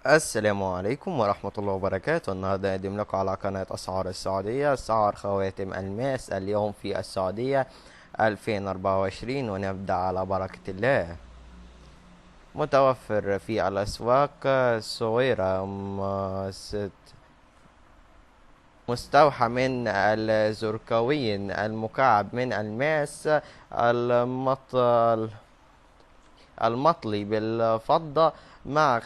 السلام عليكم ورحمة الله وبركاته. النهاردة أقدم لكم على قناة أسعار السعودية، أسعار خواتم الماس اليوم في السعودية 2024، ونبدأ على بركة الله. متوفر في الأسواق صغيرة مستوحى من الزركوي المكعب من الماس المط المطلي بالفضة، مع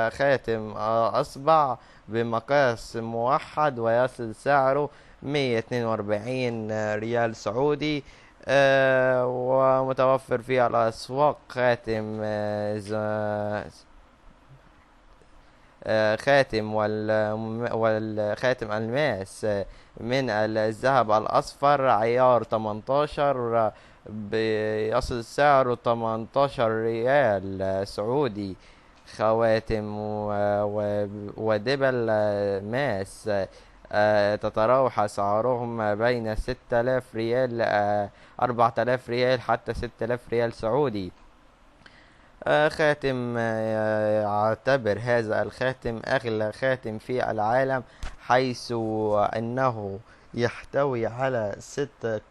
خاتم أصبع بمقاس موحد، ويصل سعره 142 ريال سعودي. ومتوفر في الأسواق خاتم خاتم والخاتم الماس من الذهب الأصفر عيار 18، بيصل سعره 18 ريال سعودي. خواتم ودبل ماس تتراوح أسعارهم ما بين 6000 ريال 4000 ريال حتى 6000 ريال سعودي. خاتم يعتبر هذا الخاتم أغلى خاتم في العالم، حيث أنه يحتوي على 6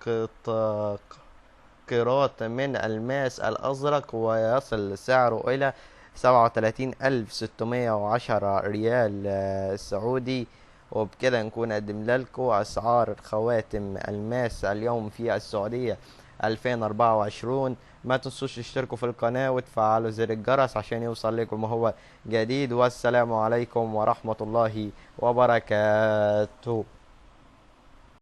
قيراط من الماس الأزرق، ويصل سعره إلى 37610 ريال سعودي. وبكده نكون قدمنا لكم أسعار خواتم الماس اليوم في السعودية 2024. ما تنسوش تشتركوا في القناة وتفعلوا زر الجرس عشان يوصل لكم ما هو جديد. والسلام عليكم ورحمة الله وبركاته.